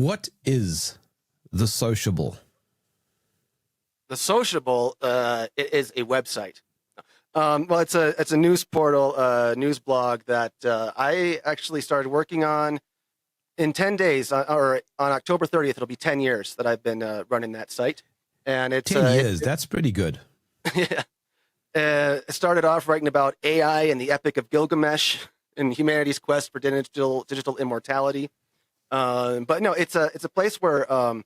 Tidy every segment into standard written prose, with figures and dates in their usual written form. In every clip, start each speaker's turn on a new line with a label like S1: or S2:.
S1: What is the Sociable?
S2: The Sociable it is a website. Well, it's a news portal, news blog that I actually started working on in 10 days, or on October 30th. It'll be 10 years that I've been running that site, and it's
S1: 10 years. That's pretty good.
S2: Yeah. It started off writing about AI and the Epic of Gilgamesh and humanity's quest for digital immortality. But no, it's a place where I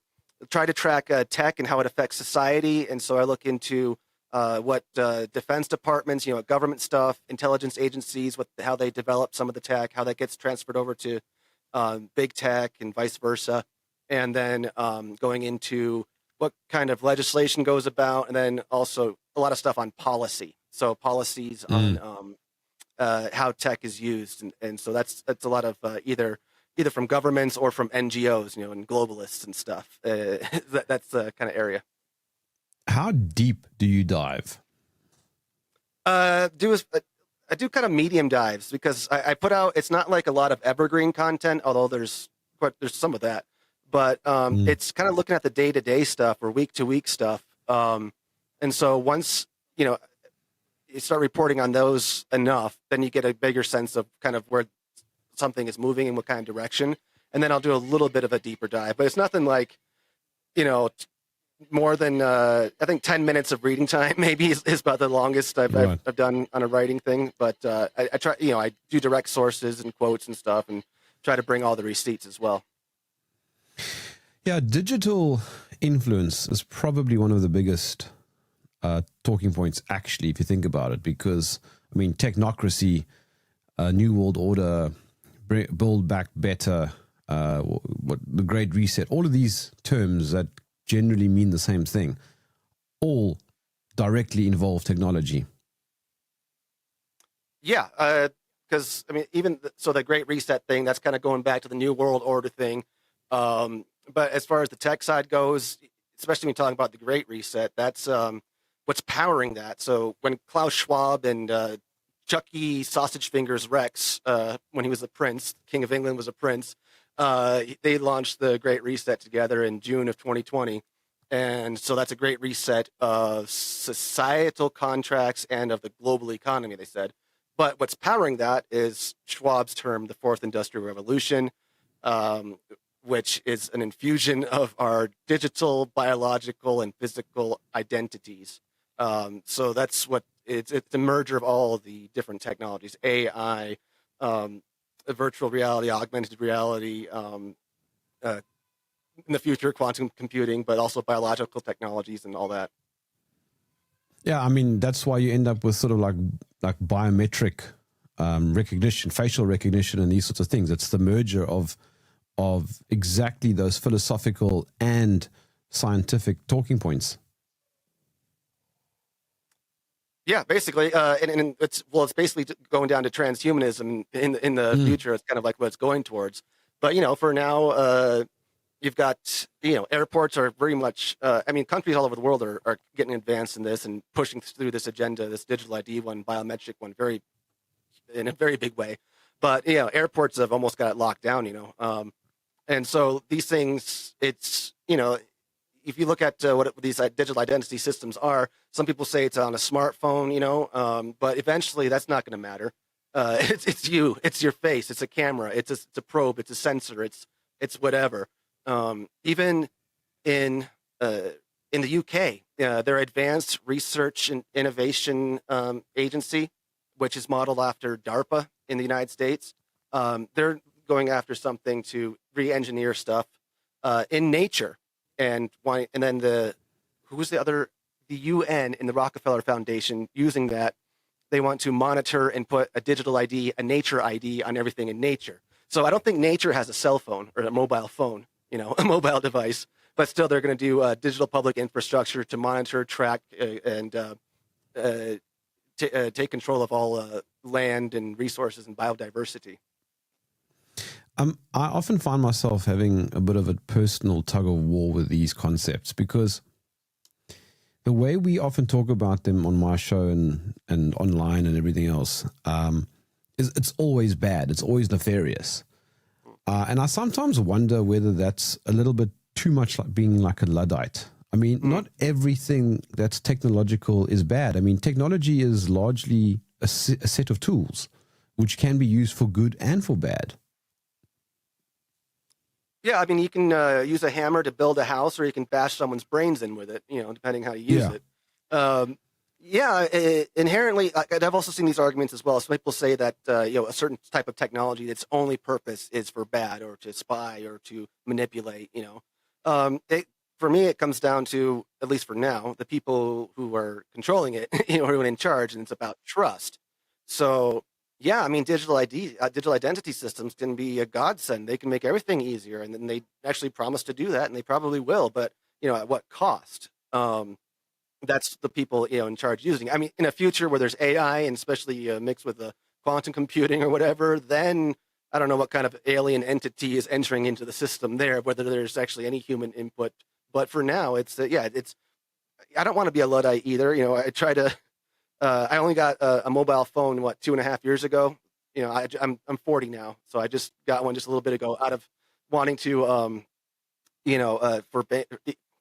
S2: try to track tech and how it affects society. And so I look into what defense departments, government stuff, intelligence agencies, how they develop some of the tech, how that gets transferred over to big tech and vice versa. And then going into what kind of legislation goes about, and then also a lot of stuff on policy. So policies on how tech is used, and so that's a lot of either from governments or from NGOs, and globalists and stuff. That's the kind of area.
S1: How deep do you dive?
S2: I do kind of medium dives because I put out. It's not like a lot of evergreen content, although there's some of that. But it's kind of looking at the day-to-day stuff or week-to-week stuff. And so once, you start reporting on those enough, then you get a bigger sense of kind of where something is moving and what kind of direction. And then I'll do a little bit of a deeper dive. But it's nothing like, more than, I think 10 minutes of reading time maybe is about the longest I've done on a writing thing. But I try, I do direct sources and quotes and stuff and try to bring all the receipts as well.
S1: Yeah, digital influence is probably one of the biggest talking points, actually, if you think about it, because, technocracy, New World Order, Build Back Better, what the Great Reset, all of these terms that generally mean the same thing, all directly involve technology. Yeah,
S2: because, even the Great Reset thing, that's kind of going back to the New World Order thing. But as far as the tech side goes, especially when you're talking about the Great Reset, that's what's powering that. So when Klaus Schwab and Chucky Sausage Fingers Rex, when he was a prince, King of England was a prince, they launched the Great Reset together in June of 2020. And so that's a great reset of societal contracts and of the global economy, they said. But what's powering that is Schwab's term, the Fourth Industrial Revolution, which is an infusion of our digital, biological, and physical identities. So that's what it's a merger of all of the different technologies, AI, virtual reality, augmented reality, in the future, quantum computing, but also biological technologies and all that.
S1: Yeah, that's why you end up with sort of like biometric recognition, facial recognition, and these sorts of things. It's the merger of exactly those philosophical and scientific talking points.
S2: Yeah, basically, and it's basically going down to transhumanism in the future. It's kind of like what it's going towards. But for now, you've got airports are very much. Countries all over the world are getting advanced in this and pushing through this agenda, this digital ID one, biometric one, in a very big way. But airports have almost got it locked down. And so these things, it's if you look at what these digital identity systems are, some people say it's on a smartphone, but eventually that's not going to matter. It's you, it's your face, it's a camera, it's a probe, it's a sensor, it's whatever. Even in the UK, their Advanced Research and Innovation Agency, which is modeled after DARPA in the United States, they're going after something to re-engineer stuff in nature. And then the UN and the Rockefeller Foundation using that, they want to monitor and put a digital ID, a nature ID on everything in nature. So I don't think nature has a cell phone or a mobile phone, a mobile device, but still they're going to do digital public infrastructure to monitor, track, and take control of all land and resources and biodiversity.
S1: I often find myself having a bit of a personal tug of war with these concepts because the way we often talk about them on my show and online and everything else is it's always bad. It's always nefarious. And I sometimes wonder whether that's a little bit too much like being like a Luddite. I mean, not everything that's technological is bad. I mean, technology is largely a set of tools which can be used for good and for bad.
S2: Yeah, I mean, you can use a hammer to build a house, or you can bash someone's brains in with it, depending how you use it. Inherently, I've also seen these arguments as well. Some people say that a certain type of technology, its only purpose is for bad, or to spy, or to manipulate. For me, it comes down to, at least for now, the people who are controlling it, who are in charge, and it's about trust. So, yeah, I mean, digital identity systems can be a godsend. They can make everything easier, and then they actually promise to do that, and they probably will. But at what cost? That's the people in charge using. I mean, in a future where there's AI, and especially mixed with quantum computing or whatever, then I don't know what kind of alien entity is entering into the system there, whether there's actually any human input. But for now, it's I don't want to be a Luddite either. I try to. I only got a mobile phone 2.5 years ago. I'm 40 now, so I just got one just a little bit ago, out of wanting to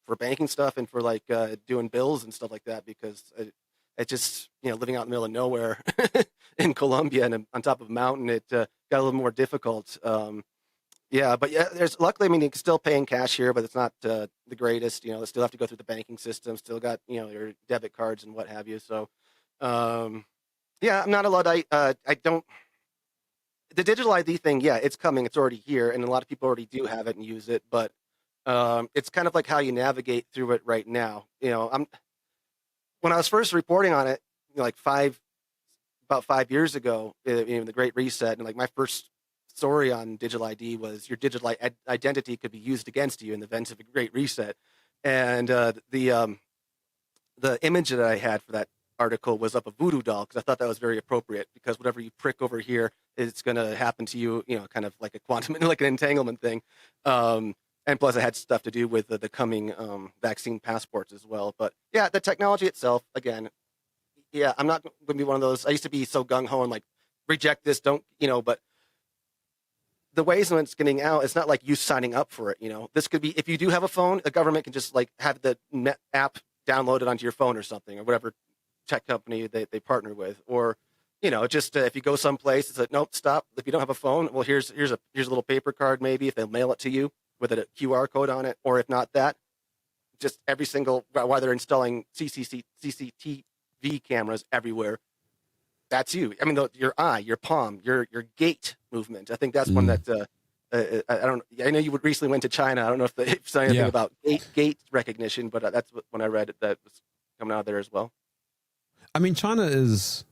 S2: for banking stuff, and for like doing bills and stuff like that, because it just living out in the middle of nowhere in Colombia and on top of a mountain, it got a little more difficult. There's luckily, I mean, you can still pay in cash here, but it's not the greatest. They still have to go through the banking system. Still got your debit cards and what have you. So I'm not a Luddite. I don't. The digital ID thing, yeah, it's coming. It's already here, and a lot of people already do have it and use it. But it's kind of like how you navigate through it right now. When I was first reporting on it, about 5 years ago, the Great Reset, and like my first story on digital ID was your digital identity could be used against you in the event of a Great Reset, and the image that I had for that article was of a voodoo doll, because I thought that was very appropriate, because whatever you prick over here, it's going to happen to you, kind of like a quantum, like an entanglement thing. And plus, it had stuff to do with the coming vaccine passports as well. But yeah, the technology itself, again, yeah, I'm not going to be one of those. I used to be so gung ho and like, reject this, don't, but the ways when it's getting out, it's not like you signing up for it. This could be, if you do have a phone, the government can just like have the app downloaded onto your phone or something, or whatever tech company they partner with, or just if you go someplace, it's like, nope, stop. If you don't have a phone, well, here's a little paper card, maybe, if they'll mail it to you with a QR code on it, or if not that, just every single, while they're installing CCTV cameras everywhere, that's you. I mean, your eye, your palm, your gait movement. I think that's one that I know you recently went to China. I don't know if they said anything about gait recognition, but that's when I read it, that was coming out of there as well.
S1: I mean, China is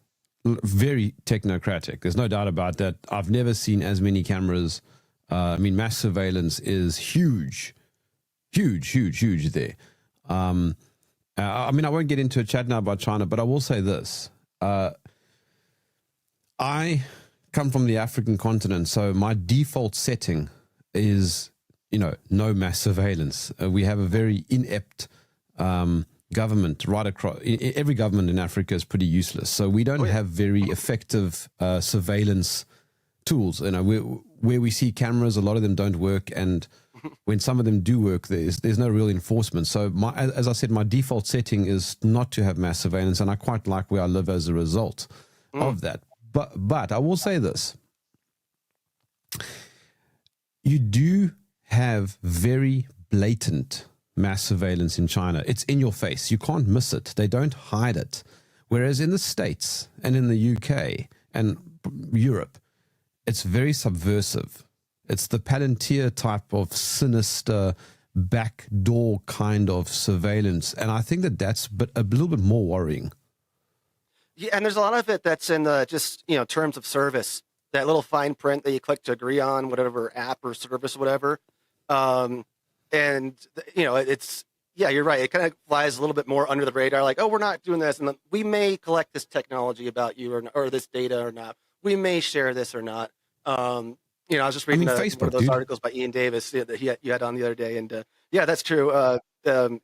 S1: very technocratic. There's no doubt about that. I've never seen as many cameras. I mean, mass surveillance is huge there. I mean, I won't get into a chat now about China, but I will say this. I come from the African continent, so my default setting is, no mass surveillance. We have a very inept government right across. Every government in Africa is pretty useless, so we don't have very effective surveillance tools. Where we see cameras, a lot of them don't work, and when some of them do work, there's no real enforcement. So as I said, my default setting is not to have mass surveillance, and I quite like where I live as a result of that. But I will say this. You do have very blatant mass surveillance in China. It's in your face. You can't miss it. They don't hide it. Whereas in the States and in the UK and Europe, it's very subversive. It's the Palantir type of sinister backdoor kind of surveillance. And I think that's a little bit more worrying.
S2: Yeah, and there's a lot of it that's in the just terms of service, that little fine print that you click to agree on whatever app or service, whatever. It's you're right. It kind of flies a little bit more under the radar, like, oh, we're not doing this, and we may collect this technology about you or this data or not. We may share this or not. I was just reading
S1: Facebook,
S2: one of those articles by Ian Davis that you had on the other day, and that's true. So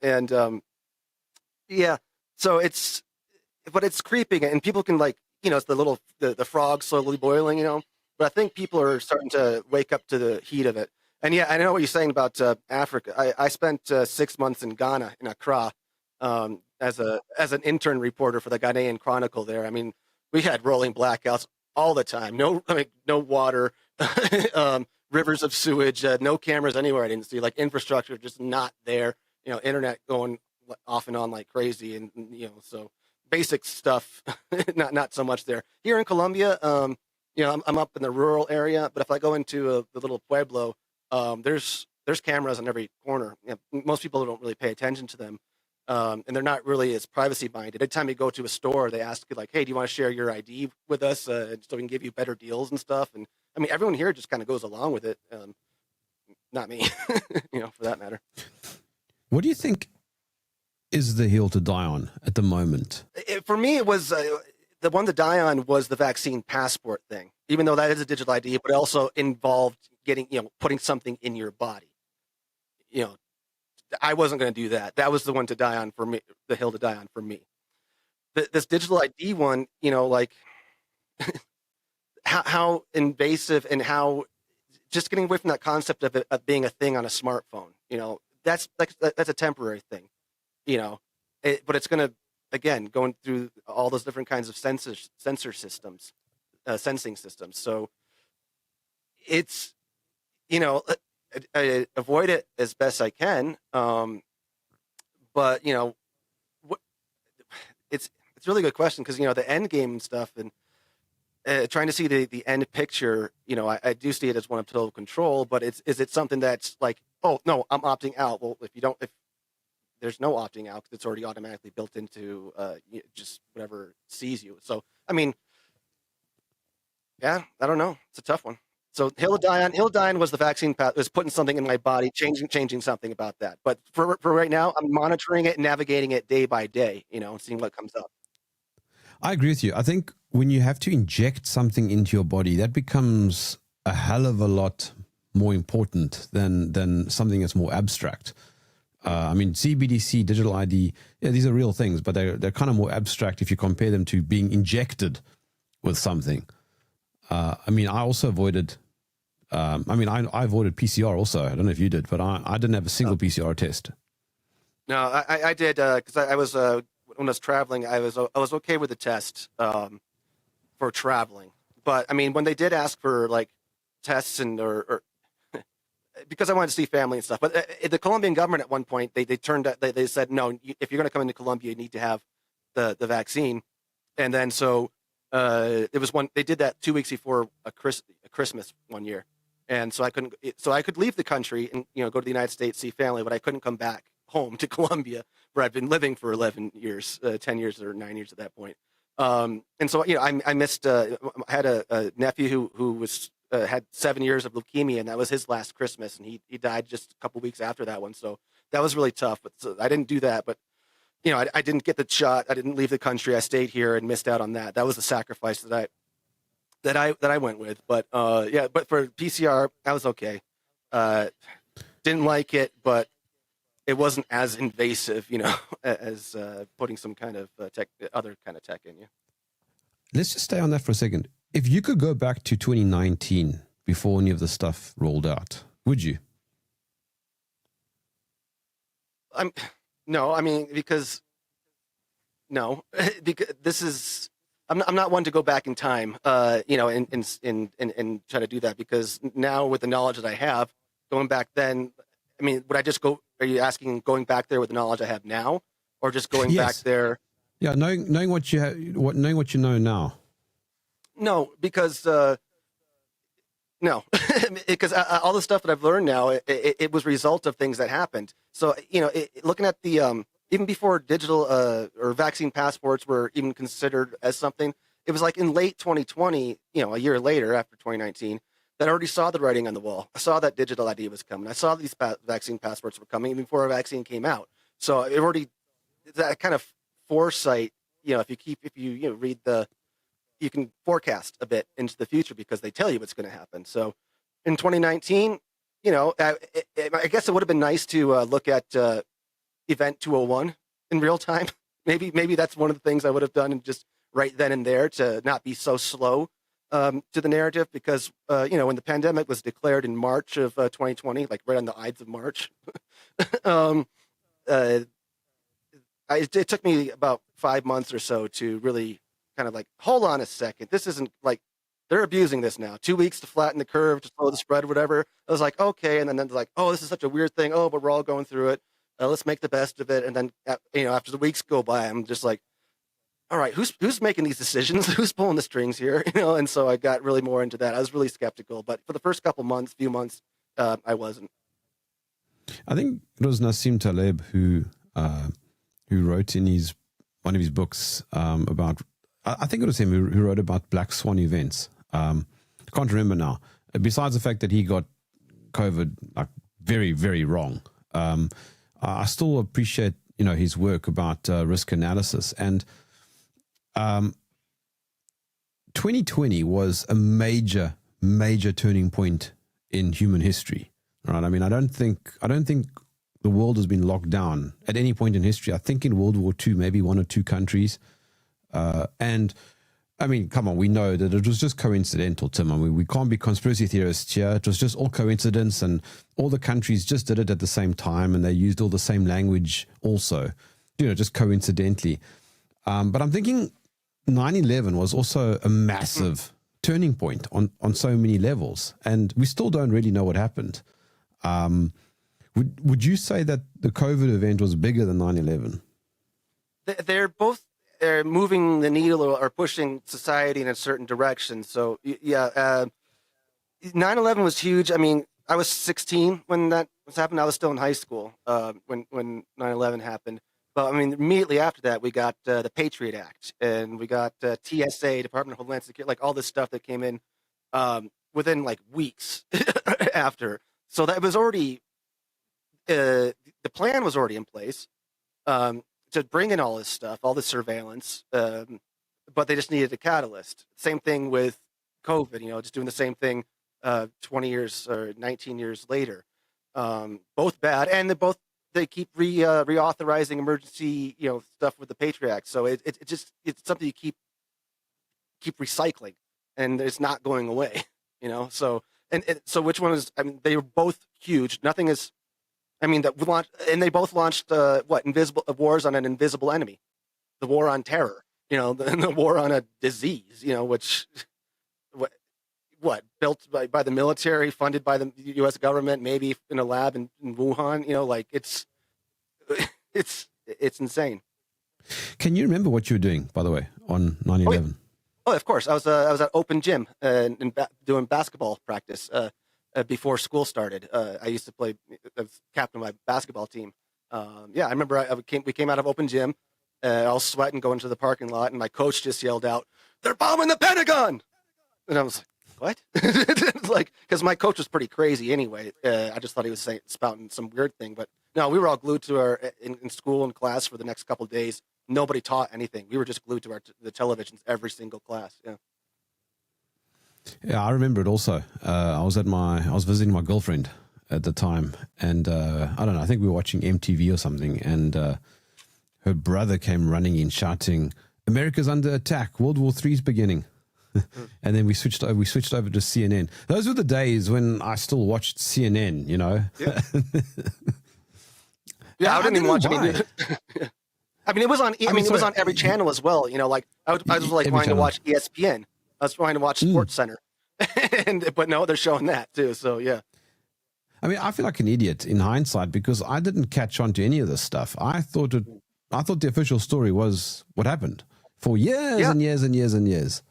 S2: but it's creeping, and people can it's the frog slowly boiling, but I think people are starting to wake up to the heat of it. And yeah, I know what you're saying about Africa. I spent 6 months in Ghana, in Accra, as an intern reporter for the Ghanaian Chronicle there. I mean, we had rolling blackouts all the time. No water, rivers of sewage, no cameras anywhere. I didn't see, like, infrastructure just not there. Internet going off and on like crazy, and so basic stuff, not so much there. Here in Colombia, I'm up in the rural area, but if I go into the little pueblo, there's cameras on every corner. Most people don't really pay attention to them, and they're not really as privacy minded. Every time you go to a store, they ask you, like, "Hey, do you want to share your ID with us so we can give you better deals and stuff?" And I mean, everyone here just kind of goes along with it. Not me, for that matter.
S1: What do you think is the hill to die on at the moment?
S2: For me, it was the one to die on was the vaccine passport thing, even though that is a digital ID, but it also involved putting something in your body. I wasn't going to do that. That was the one to die on for me, the hill to die on for me. This digital ID one, like how invasive and how just getting away from that concept of it of being a thing on a smartphone. That's a temporary thing, but it's going to, again, going through all those different kinds of sensor systems, sensing systems. So it's, I avoid it as best I can. But it's a really good question, because, the end game and stuff, and trying to see the end picture, I do see it as one of total control, but is it something that's like, oh no, I'm opting out? Well, if there's no opting out, because it's already automatically built into just whatever sees you. So, I mean, yeah, I don't know. It's a tough one. So hill to die on was the vaccine was putting something in my body, changing something about that. But for right now, I'm monitoring it and navigating it day by day, and seeing what comes up.
S1: I agree with you. I think when you have to inject something into your body, that becomes a hell of a lot more important than something that's more abstract. I mean, CBDC, digital ID, yeah, these are real things, but they're kind of more abstract if you compare them to being injected with something. I mean, I also avoided. I avoided PCR also. I don't know if you did, but I didn't have a single PCR test.
S2: No, I did, because I was when I was traveling, I was okay with the test for traveling. But I mean, when they did ask for like tests or because I wanted to see family and stuff. But the Colombian government at one point they said, no, if you're going to come into Colombia, you need to have the vaccine. And then so it was they did that 2 weeks before a Christmas one year. And so I could leave the country and go to the United States, see family, but I couldn't come back home to Colombia, where I've been living for 11 years, 10 years or 9 years at that point. And so I missed. I had a nephew who was had 7 years of leukemia, and that was his last Christmas, and he died just a couple weeks after that one. So that was really tough. But so I didn't do that. But I didn't get the shot. I didn't leave the country. I stayed here and missed out on that. That was the sacrifice that I went with. But but for PCR, I was okay. Didn't like it, but it wasn't as invasive, as putting some kind of other kind of tech in you.
S1: Let's just stay on that for a second. If you could go back to 2019 before any of the stuff rolled out, would you?
S2: No, I mean, because this is, I'm not one to go back in time, and try to do that, because now with the knowledge that I have, going back then, I mean, would I just go? Are you asking going back there with the knowledge I have now, or just going back there?
S1: Yeah, knowing what you have, knowing what you know now.
S2: No, because because all the stuff that I've learned now, it was a result of things that happened. So looking at the even before digital or vaccine passports were even considered as something, it was like in late 2020, a year later after 2019. That I already saw the writing on the wall. I saw that digital ID was coming. I saw these vaccine passports were coming even before a vaccine came out. So it already, that kind of foresight, if you read you can forecast a bit into the future, because they tell you what's going to happen. So in 2019, I guess it would have been nice to look at Event 201 in real time. Maybe that's one of the things I would have done, and just right then and there, to not be so slow. to the narrative because, when the pandemic was declared in March of 2020, like right on the Ides of March, um, uh, it took me about 5 months or so to really kind of like, hold on a second. This isn't like they're abusing this now. 2 weeks to flatten the curve, to slow the spread, or whatever. I was like, okay. And then they're like, oh, this is such a weird thing. Oh, but we're all going through it. Let's make the best of it. And then, after the weeks go by, I'm just like, all right, who's making these decisions? Who's pulling the strings here? And so I got really more into that. I was really skeptical, but for the first few months, I wasn't.
S1: I think it was Nassim Taleb who wrote in one of his books about. I think it was him who wrote about black swan events. I can't remember now. Besides the fact that he got COVID like very, very wrong, I still appreciate his work about risk analysis. And 2020 was a major, major turning point in human history. Right? I mean, I don't think the world has been locked down at any point in history. I think in World War II, maybe one or two countries. And I mean, come on, we know that it was just coincidental, Tim. I mean, we can't be conspiracy theorists here. It was just all coincidence, and all the countries just did it at the same time, and they used all the same language also, just coincidentally. But I'm thinking 9/11 was also a massive turning point on so many levels, and we still don't really know what happened. Would you say that the COVID event was bigger than 9/11?
S2: They're both moving the needle or pushing society in a certain direction. So yeah, 9/11 was huge. I mean, I was 16 when that was happening. I was still in high school when 9/11 happened. But I mean, immediately after that, we got the Patriot Act, and we got TSA, Department of Homeland Security, like all this stuff that came in within like weeks after. So that was already the plan was already in place to bring in all this stuff, all this surveillance, but they just needed a catalyst. Same thing with COVID, just doing the same thing 20 years or 19 years later. Both bad, and they keep reauthorizing emergency stuff with the Patriot Act. So it's something you keep recycling, and it's not going away. So so which one is? I mean, they were both huge. Nothing is. I mean, and they both launched invisible wars on an invisible enemy, the war on terror. The war on a disease. Which built by the military, funded by the U.S. government, maybe in a lab in Wuhan. Like it's insane.
S1: Can you remember what you were doing, by the way, on 9/11?
S2: Oh, of course. I was at open gym and doing basketball practice before school started. I used to play. I was captain of my basketball team. I remember we came out of open gym, all sweating, going to the parking lot, and my coach just yelled out, "They're bombing the Pentagon!" And I was like, "What?" It's like, because my coach was pretty crazy anyway. I just thought he was spouting some weird thing, but no, we were all glued to in school and class for the next couple of days. Nobody taught anything. We were just glued to the televisions every single class. Yeah.
S1: Yeah, I remember it also. I was visiting my girlfriend at the time, and I don't know, I think we were watching MTV or something, and her brother came running in shouting, "America's under attack, World War III's beginning." And then we switched over to CNN. Those were the days when I still watched CNN,
S2: Yeah. Yeah, I didn't even watch any. I mean, it was on. It was on every channel as well. Like I was like wanting to watch ESPN. I was trying to watch Sports Center, but no, they're showing that too. So yeah.
S1: I mean, I feel like an idiot in hindsight because I didn't catch on to any of this stuff. I thought the official story was what happened for years and years and years and years.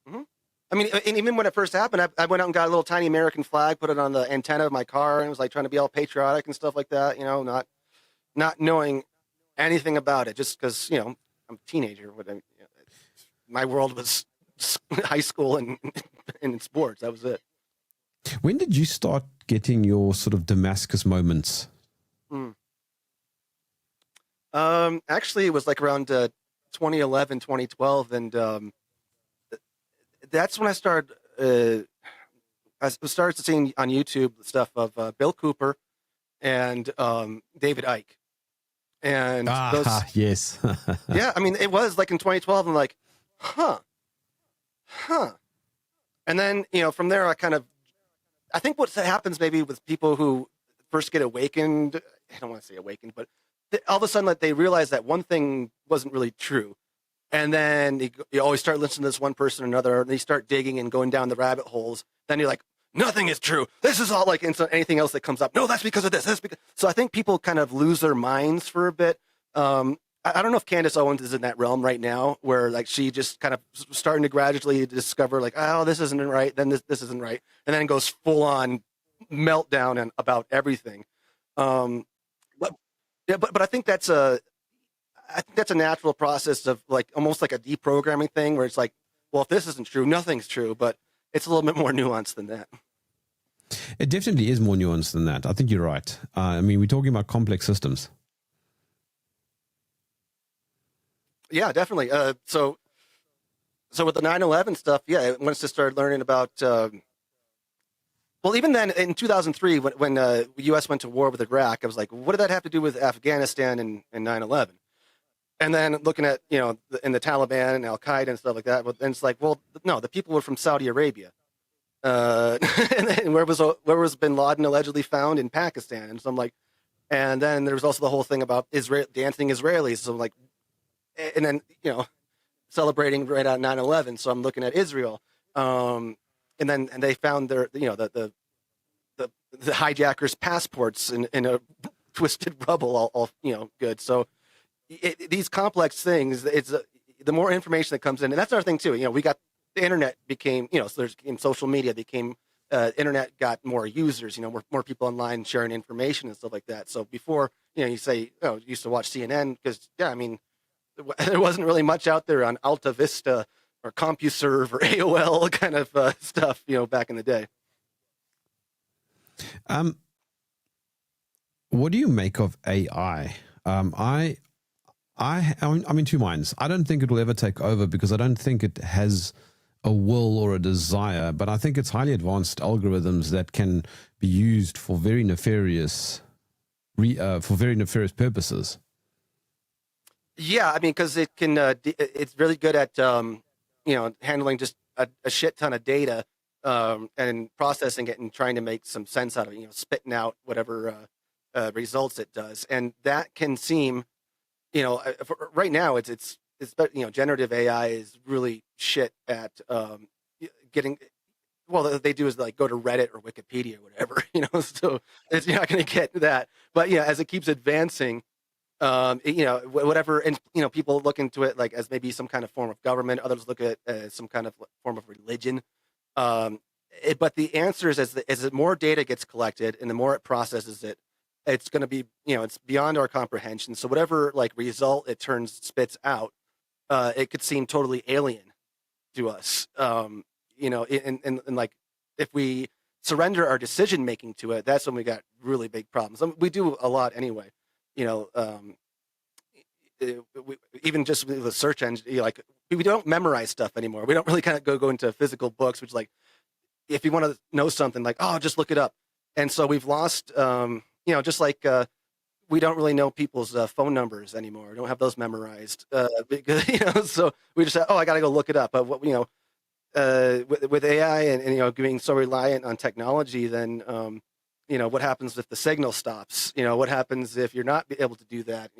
S2: Mm-hmm. I mean, and even when it first happened, I went out and got a little tiny American flag, put it on the antenna of my car, and was like trying to be all patriotic and stuff like that. Not knowing anything about it, just because I'm a teenager. My world was high school and in sports. That was it.
S1: When did you start getting your sort of Damascus moments?
S2: Actually, it was like around 2011, 2012, and that's when I started. I started seeing on YouTube stuff of Bill Cooper and David Icke. And
S1: yes.
S2: Yeah, I mean, it was like in 2012. I'm like, huh. And then, from there, I think what happens maybe with people who first get awakened, I don't want to say awakened, but all of a sudden, like, they realize that one thing wasn't really true. And then you always start listening to this one person or another, and you start digging and going down the rabbit holes. Then you're like, nothing is true. This is all like, and so anything else that comes up, no, that's because of this. So I think people kind of lose their minds for a bit. I don't know if Candace Owens is in that realm right now, where like she just kind of starting to gradually discover like, oh, this isn't right, then this isn't right, and then goes full on meltdown and about everything. But yeah, but I think that's a natural process of like almost like a deprogramming thing, where it's like, well, if this isn't true, nothing's true, but it's a little bit more nuanced than that.
S1: It definitely is more nuanced than that. I think you're right. I mean, we're talking about complex systems.
S2: Yeah, definitely. So with the 9/11 stuff, yeah, once to start learning about, well, even then in 2003, when the U.S. went to war with Iraq, I was like, what did that have to do with Afghanistan and 9/11? And then looking at, in the Taliban and Al Qaeda and stuff like that, and it's like, well, no, the people were from Saudi Arabia. And then where was Bin Laden allegedly found? In Pakistan. And so I'm like, and then there was also the whole thing about dancing Israelis. So I'm like, and then, celebrating right at 9/11. So I'm looking at Israel. And they found their, the hijackers' passports in a twisted rubble, all good. So these complex things, the more information that comes in, and that's another thing too. We got the internet became, so there's social media became, internet got more users, more people online sharing information and stuff like that. So before, you say, you used to watch CNN because, yeah, I mean, there wasn't really much out there on Alta Vista or CompuServe or AOL kind of stuff, back in the day.
S1: What do you make of AI? I'm in two minds. I don't think it will ever take over because I don't think it has a will or a desire, but I think it's highly advanced algorithms that can be used for very nefarious purposes.
S2: Yeah, I mean, because it can, it's really good at, handling just a shit ton of data and processing it and trying to make some sense out of it, spitting out whatever results it does. And that can seem, right now it's generative AI is really shit at getting. Well, they do is like go to Reddit or Wikipedia or whatever, so you're not going to get that. But as it keeps advancing, whatever, and people look into it like as maybe some kind of form of government. Others look at it as some kind of form of religion. But the answer is as more data gets collected and the more it processes it, it's going to be, it's beyond our comprehension. So whatever like result it spits out, it could seem totally alien to us. And like if we surrender our decision making to it, that's when we got really big problems. We do a lot anyway. Even just with the search engine, like we don't memorize stuff anymore. We don't really kind of go into physical books, which like if you want to know something, like, oh, just look it up. And so we've lost, just like we don't really know people's phone numbers anymore. We don't have those memorized because, so we just say, oh, I got to go look it up. But what, with AI and being so reliant on technology, then what happens if the signal stops? What happens if you're not able to do that?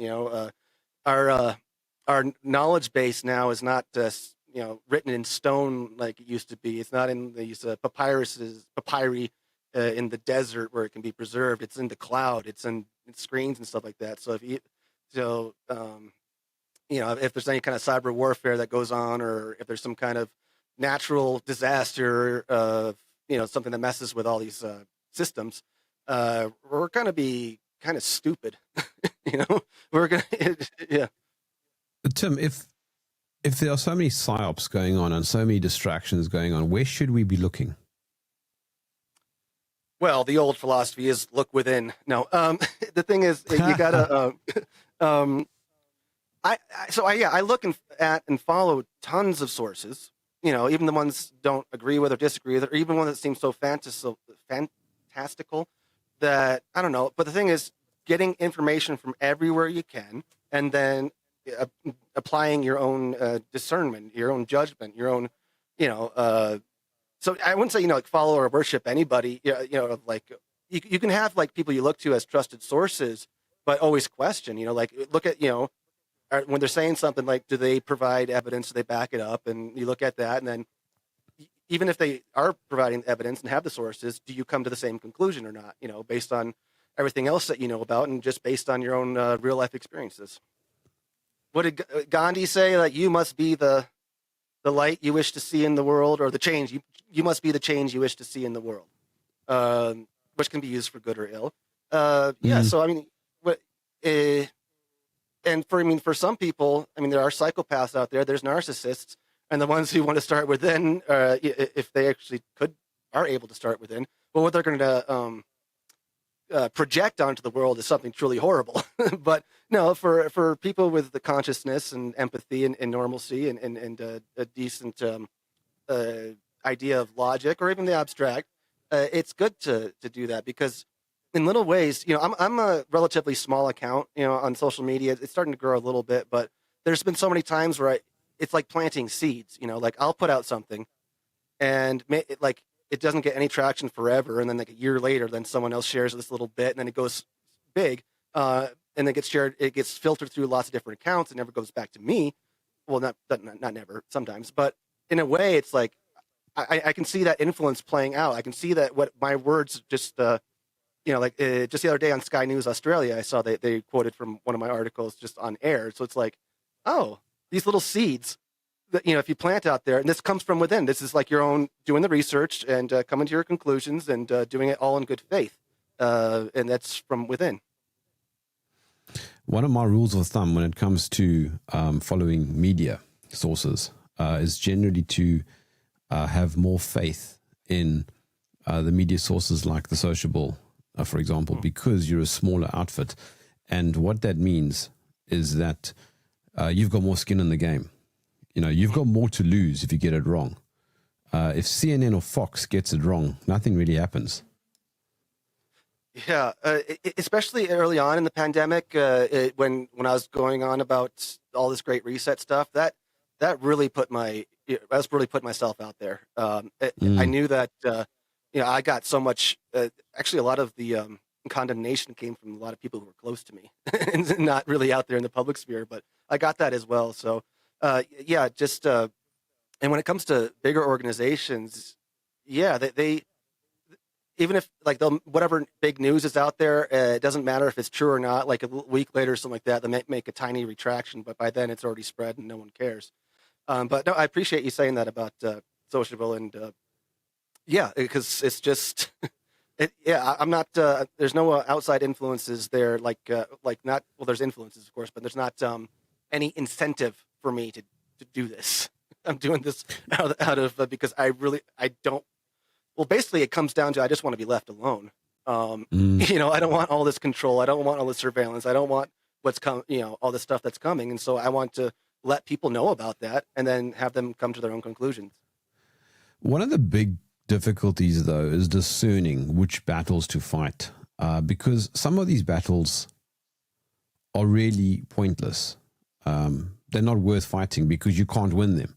S2: Our knowledge base now is not written in stone like it used to be. It's not in these papyri in the desert where it can be preserved. It's in the cloud. It's in screens and stuff like that. So if there's any kind of cyber warfare that goes on, or if there's some kind of natural disaster of something that messes with all these systems, we're going to be kind of stupid. We're going to, yeah.
S1: Tim, if there are so many psyops going on and so many distractions going on, where should we be looking?
S2: Well, the old philosophy is look within. No, the thing is, you gotta. I look at and follow tons of sources. Even the ones don't agree with or disagree with, or even one that seems so fantastical that I don't know. But the thing is, getting information from everywhere you can, and then applying your own discernment, your own judgment, your own, so I wouldn't say, like follow or worship anybody, like you can have like people you look to as trusted sources, but always question, like look at, when they're saying something, like, do they provide evidence? Do they back it up? And you look at that, and then even if they are providing evidence and have the sources, do you come to the same conclusion or not, based on everything else that you know about and just based on your own real life experiences? What did Gandhi say? Like, you must be the light you wish to see in the world, or the change. You must be the change you wish to see in the world, which can be used for good or ill. Yeah. So, I mean, and for some people, I mean, there are psychopaths out there. There's narcissists, and the ones who want to start within, if they actually are able to start within, well, what they're going to project onto the world is something truly horrible. But no, for people with the consciousness and empathy and normalcy and a decent idea of logic or even the abstract, it's good to do that, because in little ways, I'm a relatively small account, on social media. It's starting to grow a little bit, but there's been so many times where it's like planting seeds, like I'll put out something and it doesn't get any traction forever. And then like a year later, then someone else shares this little bit and then it goes big. And it gets shared, it gets filtered through lots of different accounts and never goes back to me. Well, not never, sometimes, but in a way it's like, I can see that influence playing out. I can see that what my words just, just the other day on Sky News Australia, I saw they quoted from one of my articles just on air. So it's like, oh, these little seeds that, if you plant out there, and this comes from within, this is like your own doing the research and coming to your conclusions and doing it all in good faith. And that's from within.
S1: One of my rules of thumb when it comes to following media sources is generally to have more faith in the media sources like the Sociable, for example, because you're a smaller outfit. And what that means is that you've got more skin in the game. You've got more to lose if you get it wrong. If CNN or Fox gets it wrong, nothing really happens.
S2: Yeah, especially early on in the pandemic, when I was going on about all this Great Reset stuff, that really I was really putting myself out there. I knew that I got so much. Actually, a lot of the condemnation came from a lot of people who were close to me and not really out there in the public sphere. But I got that as well. So yeah, just and when it comes to bigger organizations, yeah, they even if like whatever big news is out there, it doesn't matter if it's true or not. Like a week later or something like that, they might make a tiny retraction, but by then it's already spread and no one cares. But no, I appreciate you saying that about Sociable, and yeah, because it's just, I'm not. There's no outside influences there, like not. Well, there's influences, of course, but there's not any incentive for me to do this. I'm doing this out of because I don't. Well, basically, it comes down to I just want to be left alone. I don't want all this control. I don't want all this surveillance. I don't want what's all this stuff that's coming, and so I want to let people know about that and then have them come to their own conclusions.
S1: One of the big difficulties, though, is discerning which battles to fight, because some of these battles are really pointless. They're not worth fighting because you can't win them.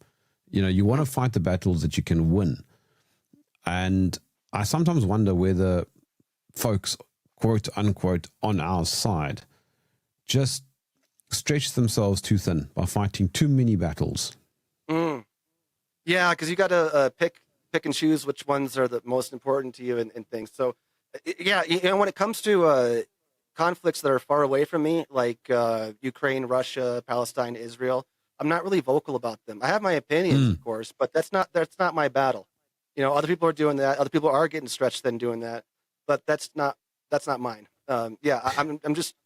S1: You want to fight the battles that you can win. And I sometimes wonder whether folks, quote unquote, on our side just stretch themselves too thin by fighting too many battles.
S2: Yeah, because you got to pick and choose which ones are the most important to you and things. So, yeah, when it comes to conflicts that are far away from me, like Ukraine, Russia, Palestine, Israel, I'm not really vocal about them. I have my opinions, of course, but that's not my battle. Other people are doing that. Other people are getting stretched thin doing that, but that's not mine. Yeah, I'm just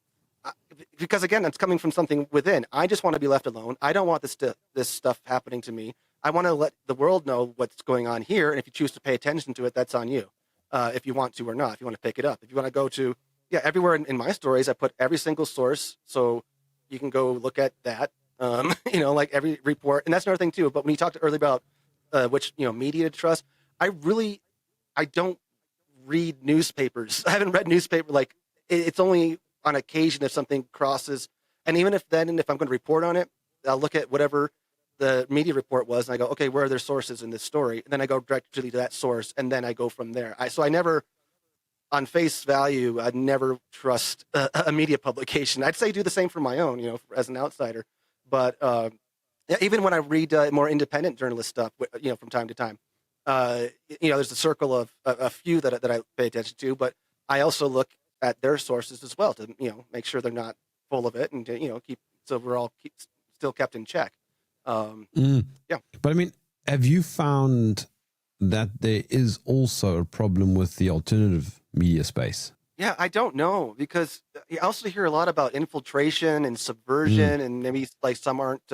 S2: because again, it's coming from something within. I just want to be left alone. I don't want this stuff happening to me. I want to let the world know what's going on here, and if you choose to pay attention to it, that's on you. If you want to or not, if you want to pick it up, if you want to go to everywhere in my stories, I put every single source, so you can go look at that. Like every report, and that's another thing too. But when you talked earlier about which media to trust, I don't read newspapers. I haven't read newspaper. Like it's only on occasion if something crosses, and even if I'm going to report on it, I'll look at whatever the media report was, and I go, okay, where are their sources in this story? And then I go directly to that source, and then I go from there. So I never, on face value, I'd never trust a media publication. I'd say do the same for my own, as an outsider. But even when I read more independent journalist stuff, from time to time, there's a circle of a few that I pay attention to, but I also look at their sources as well to, make sure they're not full of it, and keep so we're all still kept in check. Yeah.
S1: But I mean, have you found that there is also a problem with the alternative media space?
S2: Yeah, I don't know, because I also hear a lot about infiltration and subversion, and maybe like some aren't.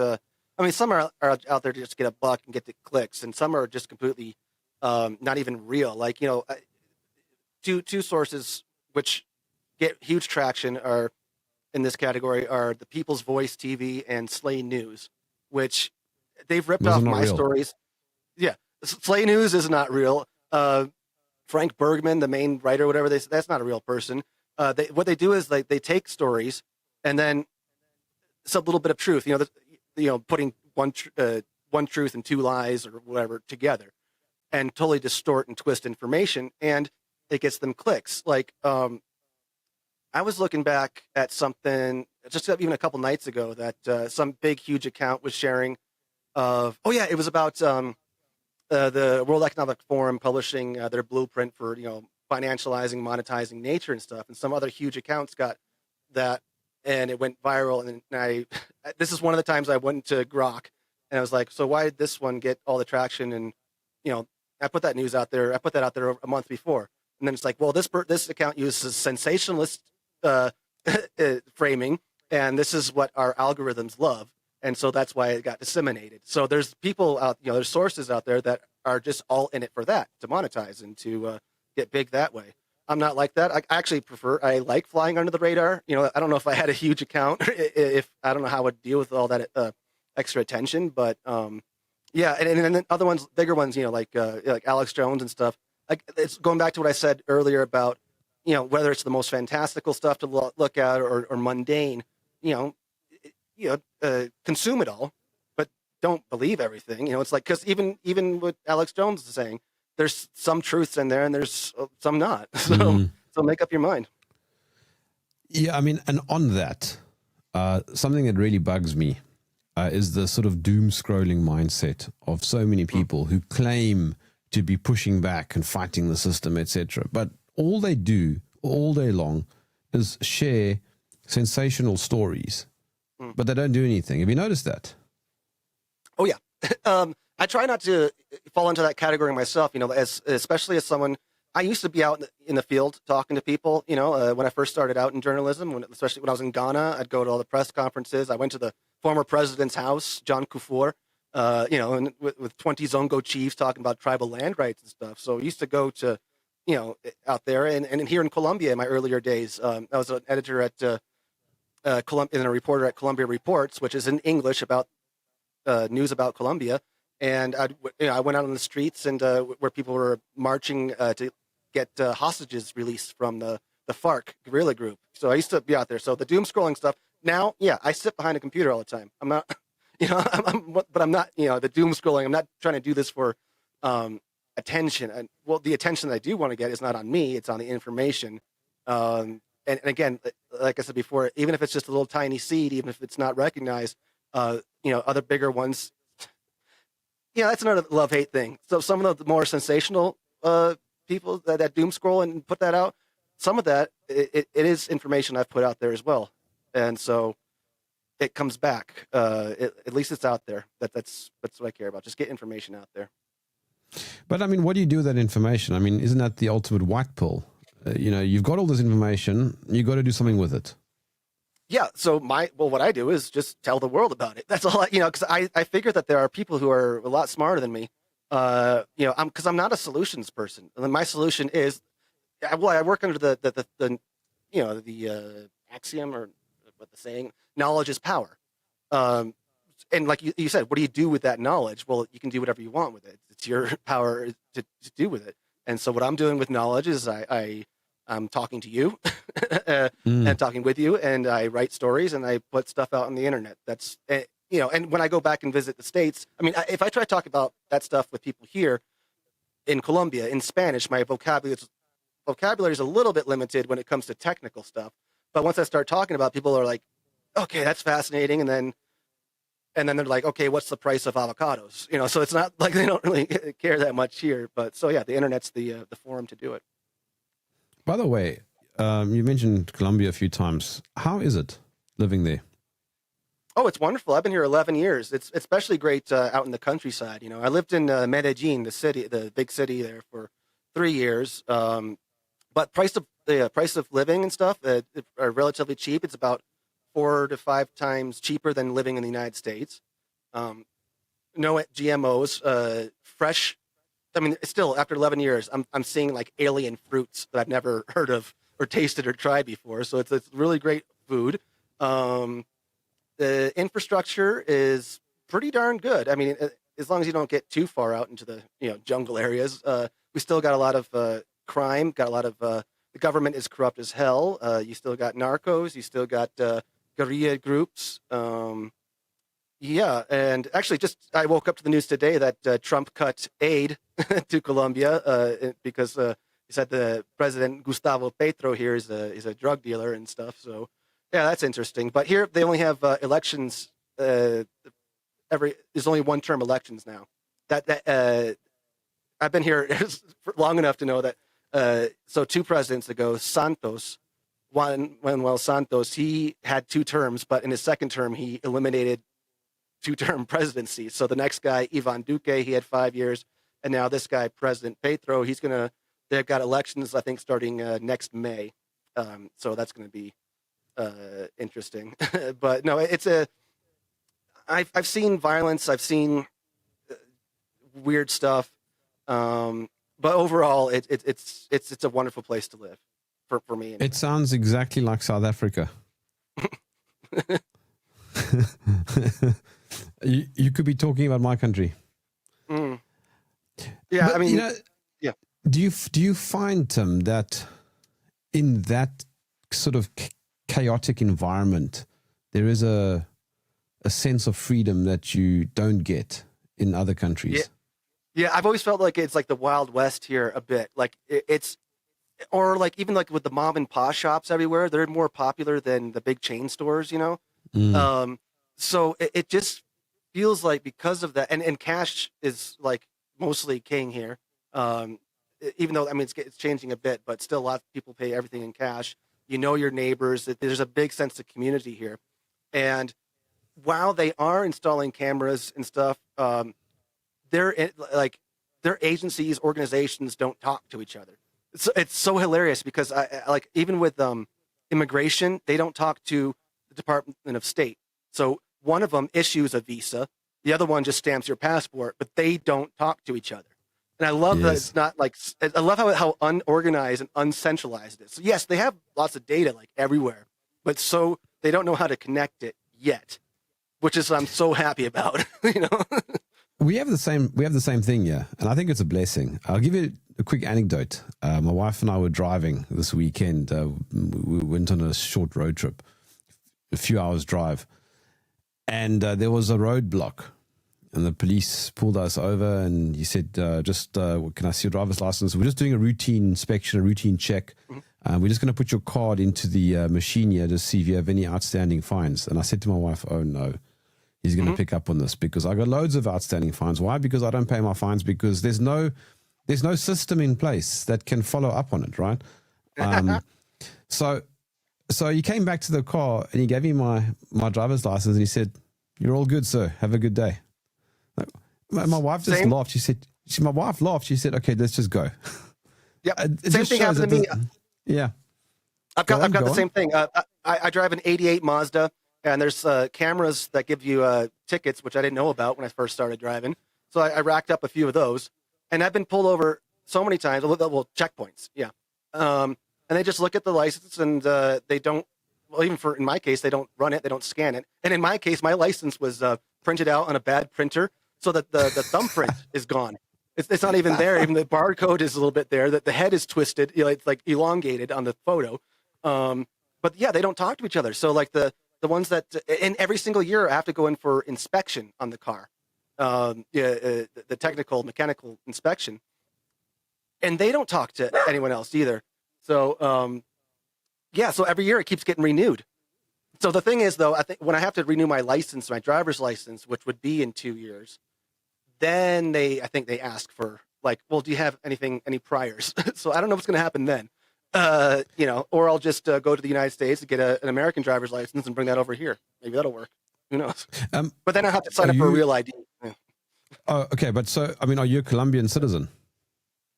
S2: Some are out there to just get a buck and get the clicks, and some are just completely not even real. Like, two sources which get huge traction are in this category are the People's Voice TV and Slay News, which they've ripped off my stories. Yeah, Slay News is not real. Frank Bergman, the main writer, whatever that's not a real person. What they do is they take stories and then it's a little bit of truth. Putting one truth and two lies or whatever together, and totally distort and twist information, and it gets them clicks. Like, I was looking back at something just even a couple nights ago that some big, huge account was sharing of, it was about the World Economic Forum publishing their blueprint for, financializing, monetizing nature and stuff. And some other huge accounts got that, and it went viral. And this is one of the times I went to Grok, and I was like, so why did this one get all the traction? And, I put that news out there. I put that out there a month before. And then it's like, well, this account uses sensationalist framing, and this is what our algorithms love, and so that's why it got disseminated. So there's people out, there's sources out there that are just all in it for that, to monetize and to get big that way. I'm not like that. I actually I like flying under the radar. I don't know if I had a huge account, if I don't know how I would deal with all that extra attention, but and then other ones, bigger ones, like Alex Jones and stuff. Like, it's going back to what I said earlier about, whether it's the most fantastical stuff to look at or mundane, consume it all, but don't believe everything. It's like, because even what Alex Jones is saying, there's some truths in there and there's some not. So make up your mind.
S1: Yeah, I mean, and on that, something that really bugs me is the sort of doom scrolling mindset of so many people who claim to be pushing back and fighting the system, etc. But all they do all day long is share sensational stories, but they don't do anything. Have you noticed that? Oh, yeah.
S2: I try not to fall into that category myself, especially as someone. I used to be out in the field talking to people, when I first started out in journalism, especially when I was in Ghana. I'd go to all the press conferences. I went to the former president's house, John Kufuor, and with 20 Zongo chiefs talking about tribal land rights and stuff. So I used to go to, out there. And here in Colombia in my earlier days, I was an editor at and a reporter at Columbia Reports, which is in English about news about Colombia. And I went out on the streets and where people were marching to get hostages released from the FARC guerrilla group. So I used to be out there. So the doom scrolling stuff. Now, I sit behind a computer all the time. I'm not, but I'm not, the doom scrolling. I'm not trying to do this for attention. And the attention that I do want to get is not on me. It's on the information. And again, like I said before, even if it's just a little tiny seed, even if it's not recognized, other bigger ones. That's another love-hate thing. So some of the more sensational people that doom scroll and put that out, some of that, it is information I've put out there as well. And so it comes back. At least it's out there. That's what I care about. Just get information out there.
S1: But I mean, what do you do with that information? I mean, isn't that the ultimate white pill? You've got all this information. You've got to do something with it.
S2: Yeah. So what I do is just tell the world about it. That's all. Because I figure that there are people who are a lot smarter than me. Because I'm not a solutions person. And my solution is, I work under the axiom, or what the saying, knowledge is power. And like you said, what do you do with that knowledge? Well, you can do whatever you want with it. It's your power to do with it. And so what I'm doing with knowledge is I'm talking to you and talking with you, and I write stories and I put stuff out on the internet. and when I go back and visit the States, I mean, if I try to talk about that stuff with people here in Colombia in Spanish, my vocabulary is a little bit limited when it comes to technical stuff. But once I start talking about, people are like, okay, that's fascinating. And then they're like, okay, what's the price of avocados? So it's not like they don't really care that much here. But so, yeah, the internet's the forum to do it.
S1: By the way, you mentioned Colombia a few times. How is it living there?
S2: Oh, it's wonderful. I've been here 11 years. It's especially great out in the countryside. I lived in Medellin, the big city there, for 3 years. But price of living and stuff are relatively cheap. It's about 4 to 5 times cheaper than living in the United States. No GMOs, fresh. I mean, still after 11 years, I'm seeing like alien fruits that I've never heard of or tasted or tried before. So it's really great food. The infrastructure is pretty darn good. I mean, as long as you don't get too far out into the jungle areas, we still got a lot of crime. Got a lot of the government is corrupt as hell. You still got narcos. You still got guerrilla groups. Yeah, and actually, I woke up to the news today that Trump cut aid to Colombia because he said the President Gustavo Petro here is a drug dealer and stuff. So. Yeah, that's interesting. But here they only have elections. There's only one-term elections now. I've been here for long enough to know that. So 2 presidents ago, Manuel Santos, he had 2 terms, but in his second term he eliminated 2-term presidency. So the next guy, Ivan Duque, he had 5 years, and now this guy, President Petro, they've got elections I think starting next May. So that's going to be. Interesting. But no, I've seen violence, I've seen weird stuff, but overall it's a wonderful place to live for me anyway.
S1: It sounds exactly like South Africa. you could be talking about my country.
S2: Yeah,
S1: but,
S2: I mean,
S1: yeah. Do you find, Tim, that in that sort of chaotic environment, there is a sense of freedom that you don't get in other countries?
S2: Yeah, I've always felt like it's like the Wild West here a bit. Like or like even like with the mom and pop shops everywhere, they're more popular than the big chain stores, So it just feels like because of that, and cash is like mostly king here. Even though, I mean, it's changing a bit, but still a lot of people pay everything in cash. Your neighbors. There's a big sense of community here. And while they are installing cameras and stuff, their agencies, organizations don't talk to each other. It's so hilarious because even with immigration, they don't talk to the Department of State. So one of them issues a visa, the other one just stamps your passport, but they don't talk to each other. And I love that it's not like, I love how unorganized and uncentralized it is. So yes, they have lots of data like everywhere, but so they don't know how to connect it yet, which is what I'm so happy about.
S1: We have the same thing, yeah, and I think it's a blessing. I'll give you a quick anecdote. My wife and I were driving this weekend. We went on a short road trip, a few hours drive, and there was a roadblock. And the police pulled us over and he said, can I see your driver's license? We're just doing a routine inspection, a routine check. Mm-hmm. We're just going to put your card into the machine here to see if you have any outstanding fines. And I said to my wife, oh no, he's going to pick up on this because I got loads of outstanding fines. Why? Because I don't pay my fines because there's no system in place that can follow up on it, right? So he came back to the car and he gave me my driver's license and he said, you're all good, sir. Have a good day. My wife just laughed. My wife laughed. She said, okay, let's just go.
S2: Yeah. Same thing happened to me.
S1: Yeah.
S2: I've got the same thing. I drive an 88 Mazda and there's cameras that give you tickets, which I didn't know about when I first started driving. So I racked up a few of those and I've been pulled over so many times. Well, checkpoints. Yeah. And they just look at the license and they don't, in my case, they don't run it. They don't scan it. And in my case, my license was printed out on a bad printer so that the thumbprint is gone. It's not even there. Even the barcode is a little bit there. That the head is twisted. It's like elongated on the photo. But yeah, they don't talk to each other. So like the the ones that, and every single year I have to go in for inspection on the car, the technical mechanical inspection, and they don't talk to anyone else either. So so every year it keeps getting renewed. So the thing is, though, I think when I have to renew my license, my driver's license, which would be in 2 years, then I think they ask for like, well, do you have any priors? So I don't know what's going to happen then. Or I'll just go to the United States and get an American driver's license and bring that over here. Maybe that'll work. Who knows? But then I have to sign up for a real ID. Yeah.
S1: Oh, okay. But so, I mean, are you a Colombian citizen?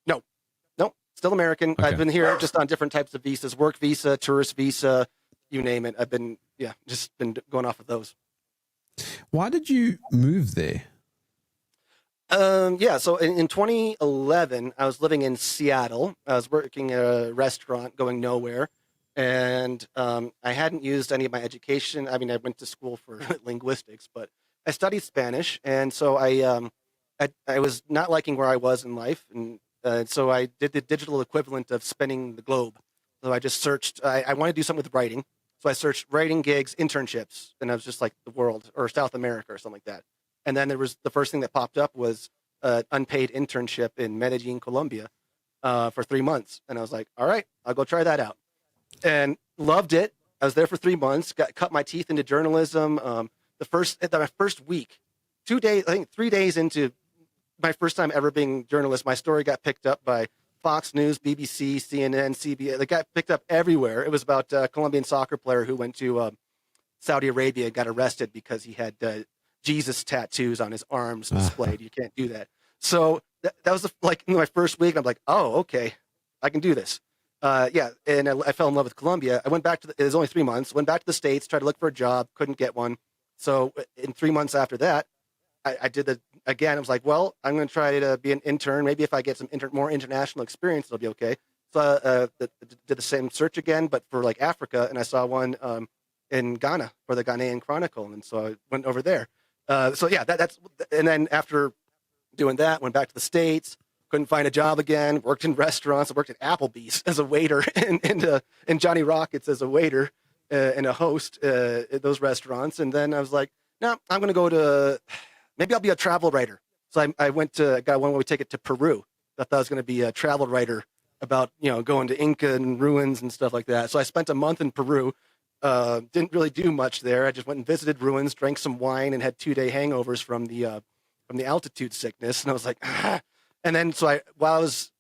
S2: No, still American.
S1: Okay.
S2: I've been here just on different types of visas, work visa, tourist visa, you name it. I've been, just been going off of those.
S1: Why did you move there?
S2: So in 2011, I was living in Seattle. I was working at a restaurant going nowhere. And I hadn't used any of my education. I mean, I went to school for linguistics, but I studied Spanish. And so I was not liking where I was in life. And so I did the digital equivalent of spinning the globe. So I just searched, I want to do something with writing. So I searched writing gigs, internships, and I was just like the world or South America or something like that. And then there was the first thing that popped up was an unpaid internship in Medellin, Colombia, for 3 months. And I was like, all right, I'll go try that out. And loved it. I was there for 3 months, cut my teeth into journalism. My first week, 2 days, I think 3 days into my first time ever being a journalist, my story got picked up by Fox News, BBC, CNN, CBS. It got picked up everywhere. It was about a Colombian soccer player who went to Saudi Arabia and got arrested because he had Jesus tattoos on his arms displayed. You can't do that. So that was my first week. And I'm like, oh, okay, I can do this. And I fell in love with Colombia. I went back it was only 3 months, went back to the States, tried to look for a job, couldn't get one. So in 3 months after that, I did again. I was like, well, I'm going to try to be an intern. Maybe if I get some more international experience, it'll be okay. So did the same search again, but for like Africa. And I saw one in Ghana for the Ghanaian Chronicle. And so I went over there. That's, and then after doing that, went back to the States, couldn't find a job again, worked in restaurants. I worked at Applebee's as a waiter and Johnny Rockets as a waiter and a host at those restaurants. And then I was like, no, I'm going to maybe I'll be a travel writer. So I got one way ticket to Peru. I thought I was going to be a travel writer about, going to Inca and ruins and stuff like that. So I spent a month in Peru. Didn't really do much there. I just went and visited ruins, drank some wine, and had 2-day hangovers from the altitude sickness. And I was like, ah. And then while I was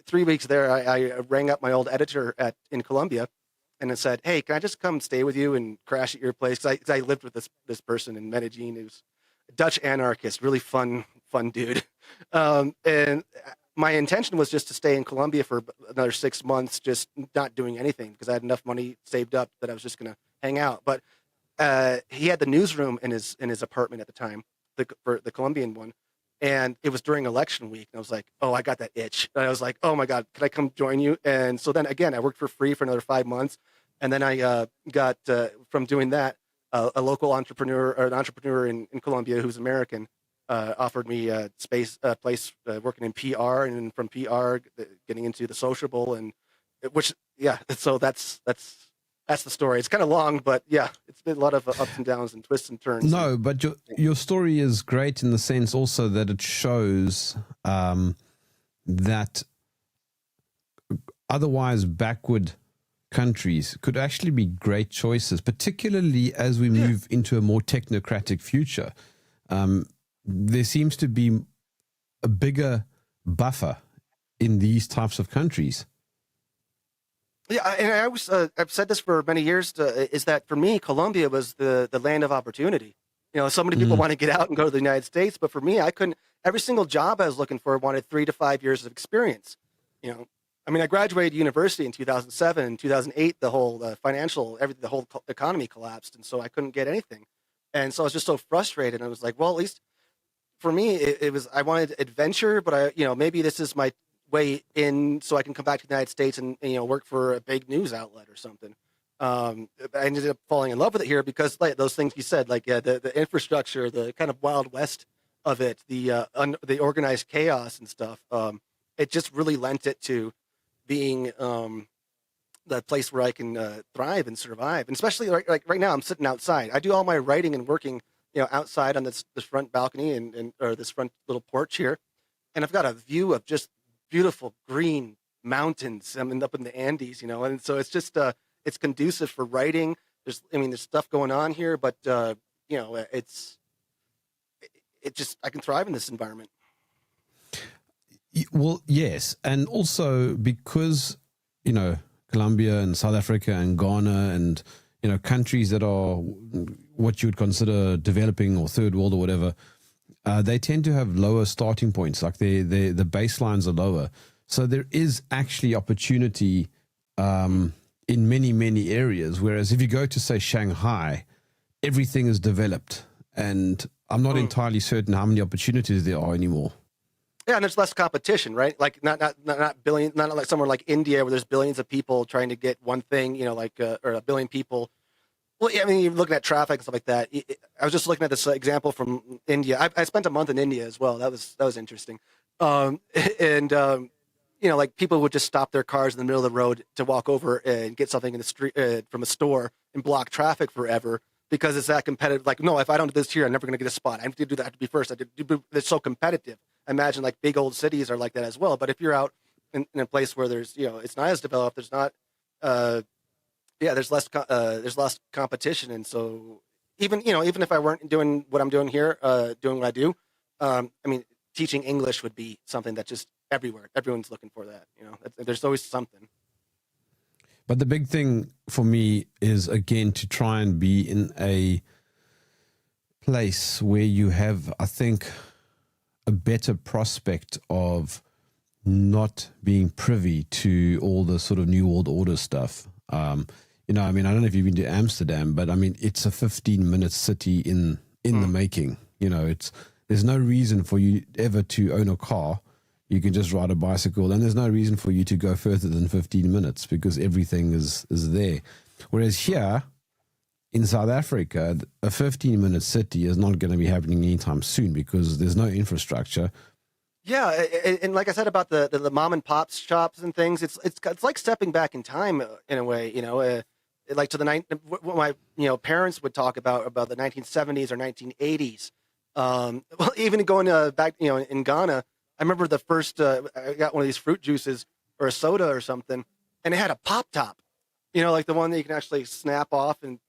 S2: 3 weeks there, I rang up my old editor in Colombia, and I said, hey, can I just come stay with you and crash at your place? Because I lived with this person in Medellin. He was a Dutch anarchist, really fun dude. And my intention was just to stay in Colombia for another 6 months, just not doing anything because I had enough money saved up that I was just going to hang out. But he had the newsroom in his apartment at the time, for the Colombian one. And it was during election week. And I was like, oh, I got that itch. And I was like, oh my God, could I come join you? And so then again, I worked for free for another 5 months. And then I got, from doing that, a local entrepreneur or an entrepreneur in Colombia who's American offered me a place working in PR, and then from PR getting into the Sociable, and so that's the story. It's kind of long, but yeah, it's been a lot of ups and downs and twists and turns.
S1: No, but your story is great in the sense also that it shows that otherwise backward countries could actually be great choices, particularly as we move into a more technocratic future. There seems to be a bigger buffer in these types of countries.
S2: Yeah, and I always I've said this for many years, is that for me, Colombia was the land of opportunity. So many people want to get out and go to the United States, but for me, I couldn't. Every single job I was looking for wanted 3 to 5 years of experience. I graduated university in 2007. In 2008, the whole the whole economy collapsed, and so I couldn't get anything. And so I was just so frustrated. And I was like, well, at least for me, it was, I wanted adventure, but maybe this is my way in so I can come back to the United States and work for a big news outlet or something. I ended up falling in love with it here because like those things you said, like the infrastructure, the kind of Wild West of it, the organized chaos and stuff. It just really lent it to being the place where I can thrive and survive. And especially like right now, I'm sitting outside. I do all my writing and working, outside on this front balcony and or this front little porch here, and I've got a view of just beautiful green mountains. I'm up in the Andes, and so it's just it's conducive for writing. There's stuff going on here, but it just I can thrive in this environment.
S1: Well, yes, and also because Colombia and South Africa and Ghana and countries that are what you would consider developing or third world or whatever, they tend to have lower starting points. Like the baselines are lower, so there is actually opportunity in many areas. Whereas if you go to say Shanghai, everything is developed, and I'm not entirely certain how many opportunities there are anymore.
S2: Yeah, and there's less competition, right? Like not billion, not like somewhere like India where there's billions of people trying to get one thing, or a billion people. Well, yeah, you're looking at traffic and stuff like that. I was just looking at this example from India. I spent a month in India as well. That was interesting. Like people would just stop their cars in the middle of the road to walk over and get something in the street from a store and block traffic forever because it's that competitive. Like, no, if I don't do this here, I'm never going to get a spot. I have to do that. I have to be first. It's so competitive. I imagine like big old cities are like that as well. But if you're out in a place where there's, it's not as developed, there's not, there's less competition. And so even if I weren't doing what I'm doing here, doing what I do, teaching English would be something that just everywhere, everyone's looking for that, there's always something.
S1: But the big thing for me is, again, to try and be in a place where you have, I think, a better prospect of not being privy to all the sort of New World Order stuff. I don't know if you've been to Amsterdam, but it's a 15-minute city in the making. There's no reason for you ever to own a car. You can just ride a bicycle, and there's no reason for you to go further than 15 minutes because everything is there. Whereas here in South Africa, a 15-minute city is not going to be happening anytime soon because there's no infrastructure.
S2: Yeah, and like I said about the mom and pop shops and things, it's like stepping back in time in a way. Like to what my parents would talk about the 1970s or 1980s. Well, even going back in Ghana, I remember the first I got one of these fruit juices or a soda or something, and it had a pop top. Like the one that you can actually snap off and.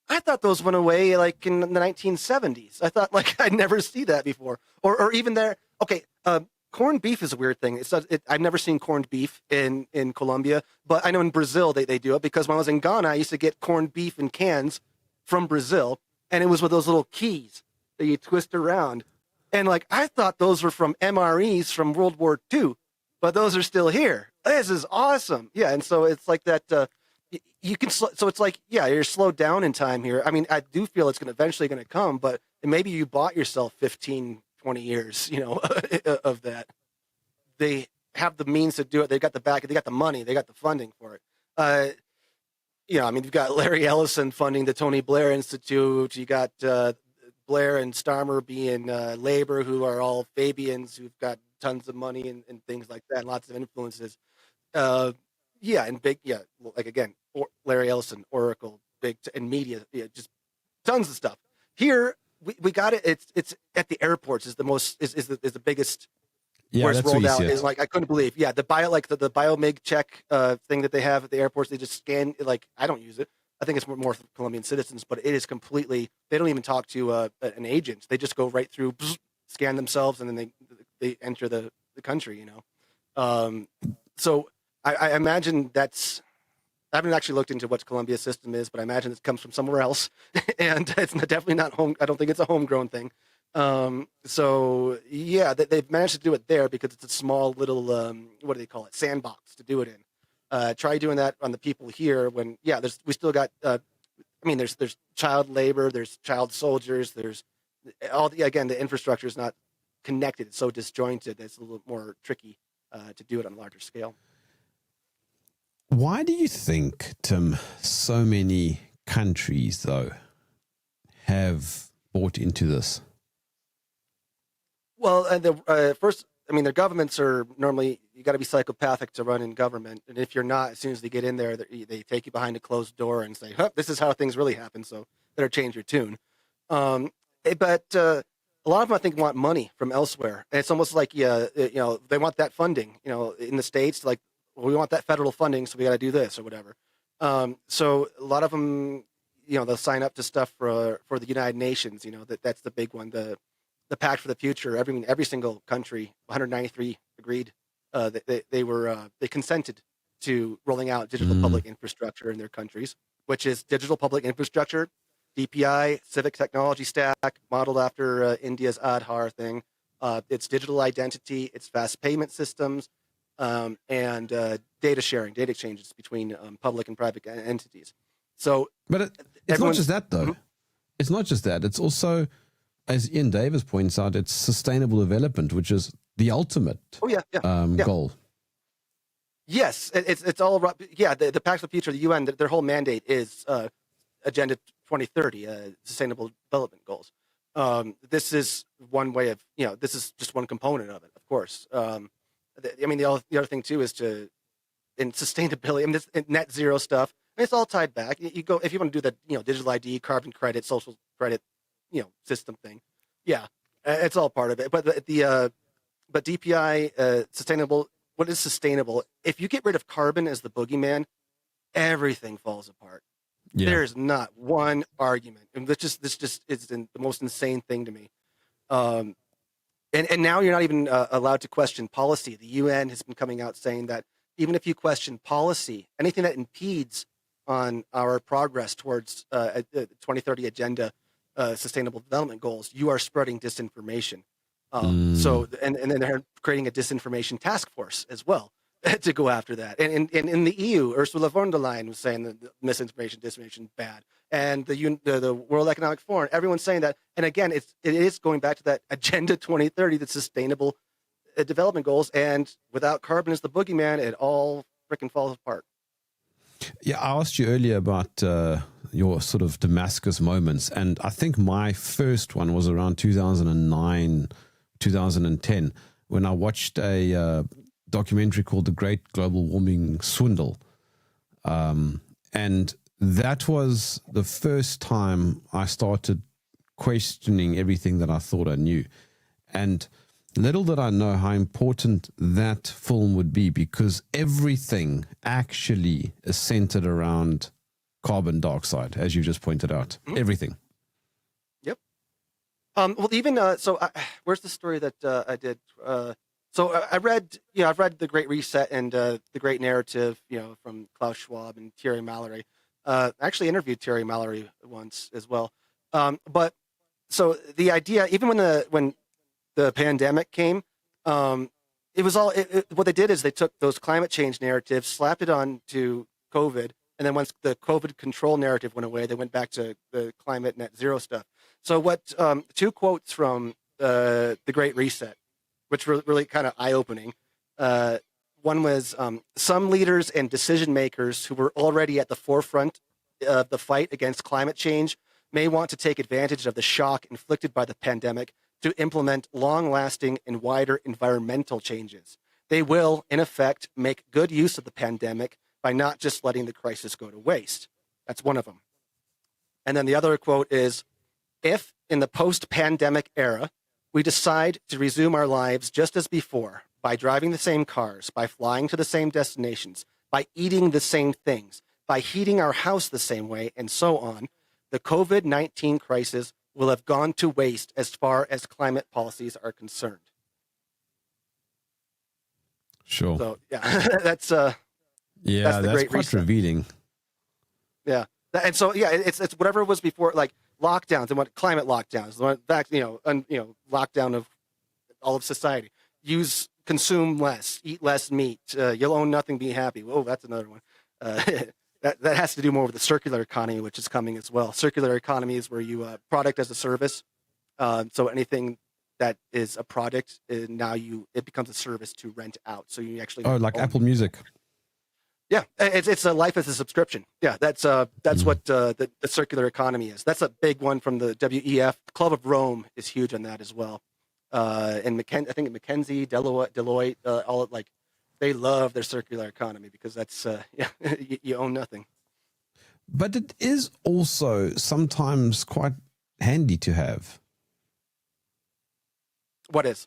S2: I thought those went away like in the 1970s. I thought like I'd never see that before, or even there. Okay, corned beef is a weird thing. I've never seen corned beef in Colombia, but I know in Brazil they do it because when I was in Ghana, I used to get corned beef in cans from Brazil, and it was with those little keys that you twist around. And like I thought those were from MREs from World War II, but those are still here. This is awesome. Yeah, and so it's like that. You can so it's like you're slowed down in time here. I do feel it's eventually going to come, but maybe you bought yourself 15, 20 years, of that. They have the means to do it. They got the back. They got the money. They got the funding for it. You've got Larry Ellison funding the Tony Blair Institute. You got Blair and Starmer being labor, who are all Fabians, who've got tons of money and things like that, and lots of influences. And big, like again, Larry Ellison, Oracle, big, and media, just tons of stuff. Here, we got it. It's at the airports is the biggest. Where it's rolled out is like I couldn't believe. Yeah, the biomig check thing that they have at the airports. They just scan. Like I don't use it. I think it's more for Colombian citizens, but it is completely. They don't even talk to an agent. They just go right through, scan themselves, and then they enter the country. So. I imagine that's. I haven't actually looked into what Colombia's system is, but I imagine it comes from somewhere else, and it's definitely not home. I don't think it's a homegrown thing. So yeah, they've managed to do it there because it's a small little what do they call it, sandbox to do it in. Try doing that on the people here when we still got. There's child labor, there's child soldiers, there's all the infrastructure is not connected. It's so disjointed. It's a little more tricky to do it on a larger scale.
S1: Why do you think, Tim, so many countries, though, have bought into this?
S2: Well, first, I mean, their governments are normally, you got to be psychopathic to run in government. And if you're not, as soon as they get in there, they take you behind a closed door and say, huh, this is how things really happen. So better change your tune. But a lot of them, I think, want money from elsewhere. And it's almost like, they want that funding, in the States, like, well, we want that federal funding, so we got to do this or whatever. So a lot of them, they'll sign up to stuff for the United Nations. That's the big one, the Pact for the Future. Every single country, 193 agreed. They consented to rolling out digital public infrastructure in their countries, which is digital public infrastructure, DPI, civic technology stack, modeled after India's Aadhaar thing. It's digital identity, it's fast payment systems, and data sharing, data exchanges between public and private entities. So,
S1: but it's not just that, though. Mm-hmm. It's not just that. It's also, as Ian Davis points out, it's sustainable development, which is the ultimate goal.
S2: Yes, it's all about, the Pact for the Future, the UN, their whole mandate is Agenda 2030, Sustainable Development Goals. This is one way of, this is just one component of it, of course. The other thing too is in sustainability, this net zero stuff, and it's all tied back. You go, if you want to do the, digital ID, carbon credit, social credit, system thing. Yeah, it's all part of it. But but DPI, sustainable, what is sustainable? If you get rid of carbon as the boogeyman, everything falls apart. Yeah. There's not one argument. And this just is the most insane thing to me. And now you're not even allowed to question policy. The UN has been coming out saying that even if you question policy, anything that impedes on our progress towards a 2030 agenda, sustainable development goals, you are spreading disinformation. So, and then they're creating a disinformation task force as well to go after that. And in the EU, Ursula von der Leyen was saying that misinformation, disinformation, bad. And the World Economic Forum, everyone's saying that. And again, it is going back to that Agenda 2030, the sustainable development goals. And without carbon as the boogeyman, it all freaking falls apart.
S1: Yeah, I asked you earlier about your sort of Damascus moments. And I think my first one was around 2009, 2010, when I watched a documentary called The Great Global Warming Swindle. And that was the first time I started questioning everything that I thought I knew. And little did I know how important that film would be, because everything actually is centered around carbon dioxide, as you just pointed out. Mm-hmm. Everything.
S2: Yep. Well, even where's the story that I did? I've read The Great Reset and The Great Narrative, from Klaus Schwab and Thierry Mallory. I actually interviewed Thierry Mallory once as well. But so the idea, even when the pandemic came, it was all, what they did is they took those climate change narratives, slapped it on to COVID, and then once the COVID control narrative went away, they went back to the climate net zero stuff. So two quotes from The Great Reset, which were really kind of eye-opening. One was, some leaders and decision makers who were already at the forefront of the fight against climate change may want to take advantage of the shock inflicted by the pandemic to implement long-lasting and wider environmental changes. They will, in effect, make good use of the pandemic by not just letting the crisis go to waste. That's one of them. And then the other quote is, if in the post-pandemic era, we decide to resume our lives just as before, by driving the same cars, by flying to the same destinations, by eating the same things, by heating our house the same way, and so on, the COVID-19 crisis will have gone to waste as far as climate policies are concerned.
S1: Sure.
S2: So, that's the Great
S1: quite
S2: Reset.
S1: revealing.
S2: Yeah. And so, it's whatever was before, like lockdowns and what climate lockdowns, back, lockdown of all of society. Consume less, eat less meat. You'll own nothing, be happy. Oh, that's another one. That has to do more with the circular economy, which is coming as well. Circular economy is where you product as a service. So anything that is a product, now it becomes a service to rent out. So you actually
S1: like Apple Music.
S2: Yeah, it's a life as a subscription. Yeah, that's what the circular economy is. That's a big one from the WEF. Club of Rome is huge on that as well. and I think McKinsey, Deloitte, all like they love their circular economy because that's yeah, you own nothing.
S1: But it is also sometimes quite handy to have.
S2: What is?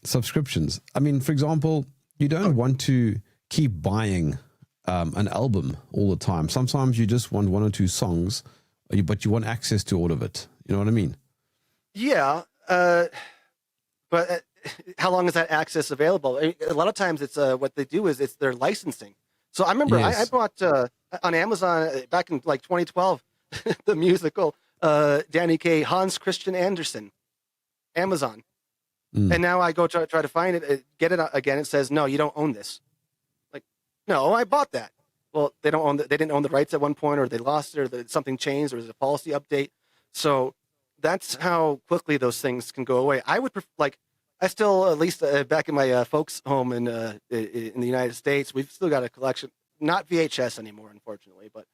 S1: Subscriptions. I mean, for example, you don't want to keep buying an album all the time. Sometimes you just want one or two songs, but you want access to all of it. You know what I mean?
S2: Yeah. But how long is that access available? A lot of times it's what they do is it's their licensing. So I remember I bought on Amazon back in like 2012, the musical Danny Kaye, Hans Christian Andersen, Amazon. And now I go try to find it, get it again. It says, no, you don't own this. Like, no, I bought that. Well, they don't own they didn't own the rights at one point, or they lost it, or something changed, or there's a policy update. So that's how quickly those things can go away. I would I still, at least back in my folks' home in the United States, we've still got a collection, not VHS anymore, unfortunately, but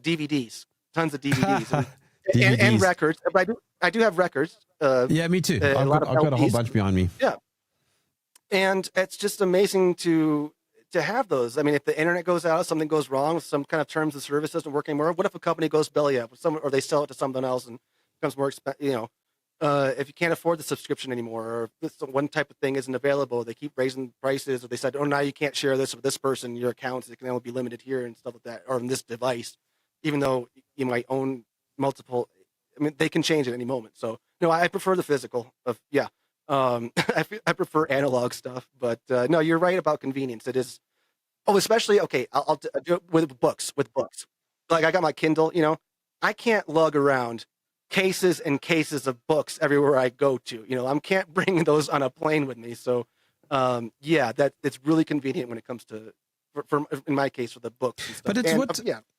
S2: DVDs, tons of DVDs. And records. But I do have records.
S1: Yeah, me too. I've got a whole bunch behind me.
S2: Yeah, and it's just amazing to have those. I mean, if the internet goes out, something goes wrong, some kind of terms of service doesn't work anymore. What if a company goes belly up, or they sell it to someone else and becomes more expensive? You know, if you can't afford the subscription anymore, or if this one type of thing isn't available, they keep raising prices, or they said, oh, now you can't share this with this person, your accounts, it can only be limited here and stuff like that, or on this device, even though you might own multiple. I mean, they can change at any moment. So no, I prefer the physical of, yeah. I prefer analog stuff, but no, you're right about convenience. It is. Oh, especially, okay, I'll do it with books, Like I got my Kindle, you know, I can't lug around cases and cases of books everywhere I go to, you know, I can't bring those on a plane with me. So yeah, it's really convenient when it comes to, for in my case, for the books and stuff.
S1: But it's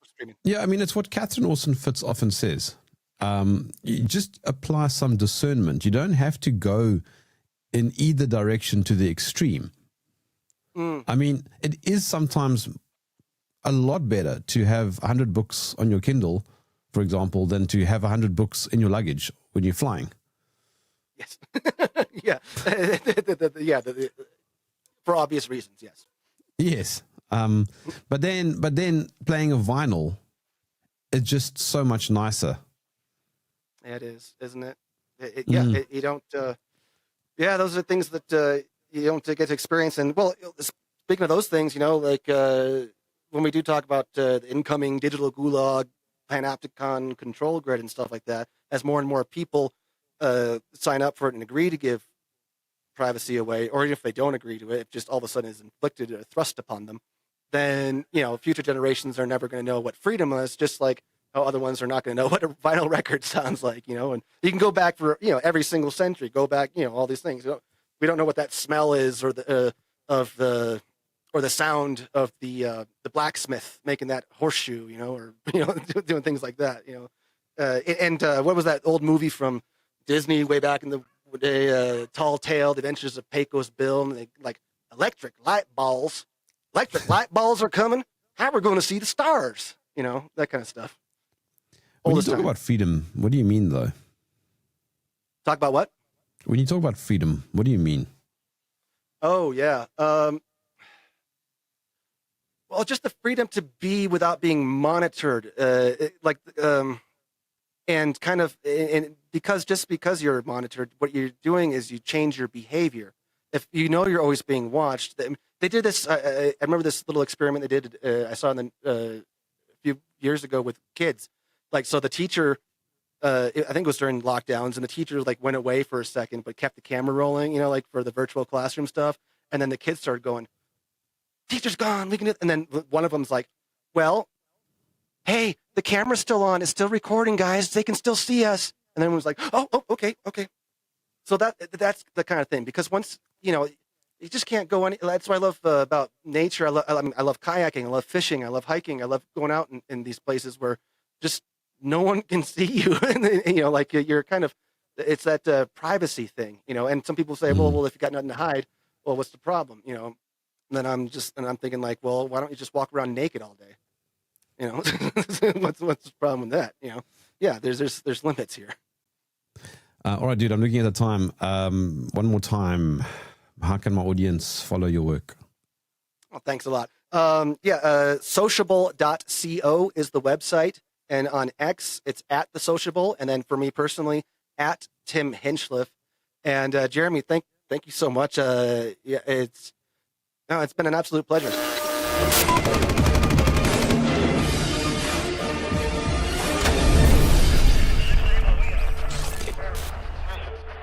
S2: streaming.
S1: Yeah, I mean, it's what Catherine Orson Fitz often says. You just apply some discernment. You don't have to go in either direction to the extreme. I mean, it is sometimes a lot better to have 100 books on your Kindle, for example, than to have 100 books in your luggage when you're flying.
S2: Yes. Yeah. For obvious reasons, yes.
S1: Yes. But then playing a vinyl is just so much nicer.
S2: It is, isn't it? You don't. Those are things that you don't get to experience. And well, speaking of those things, you know, like when we do talk about the incoming digital gulag, panopticon control grid and stuff like that, as more and more people sign up for it and agree to give privacy away, or if they don't agree to it, it just all of a sudden is inflicted or thrust upon them, then, you know, future generations are never going to know what freedom is, just like how other ones are not going to know what a vinyl record sounds like, you know. And you can go back for, you know, every single century, go back, you know, all these things. We don't know what that smell is, or the sound of the blacksmith making that horseshoe, you know, or, you know, doing things like that, you know. What was that old movie from Disney way back in the day, Tall Tale, The Adventures of Pecos Bill, and they like electric light balls are coming. How we're going to see the stars, you know, that kind of stuff.
S1: When you talk about freedom, what do you mean, though?
S2: Talk about what?
S1: When you talk about freedom, what do you mean?
S2: Oh, yeah. Well, just the freedom to be without being monitored, and kind of, and because you're monitored, what you're doing is you change your behavior. If you know you're always being watched, they did this. I remember this little experiment they did. I saw a few years ago with kids. Like, so the teacher, I think it was during lockdowns, and the teacher like went away for a second, but kept the camera rolling, you know, like for the virtual classroom stuff. And then the kids started going, "Teacher's gone. We can." And then one of them's like, "Well, hey, the camera's still on. It's still recording, guys. They can still see us." And then one was like, "Oh, okay." So that's the kind of thing, because once, you know, you just can't go any. That's what I love about nature. I love kayaking. I love fishing. I love hiking. I love going out in these places where just no one can see you. And, you know, like you're kind of, it's that privacy thing, you know. And some people say, well, if you got nothing to hide, well, what's the problem, you know? And then I'm thinking like, well, why don't you just walk around naked all day? You know, what's the problem with that? You know, yeah, there's limits here.
S1: All right, dude, I'm looking at the time. One more time. How can my audience follow your work?
S2: Well, thanks a lot. Sociable.co is the website. And on X, it's at the Sociable. And then for me personally, at Tim Hinchliffe. And Jeremy, thank you so much. It's been an absolute pleasure.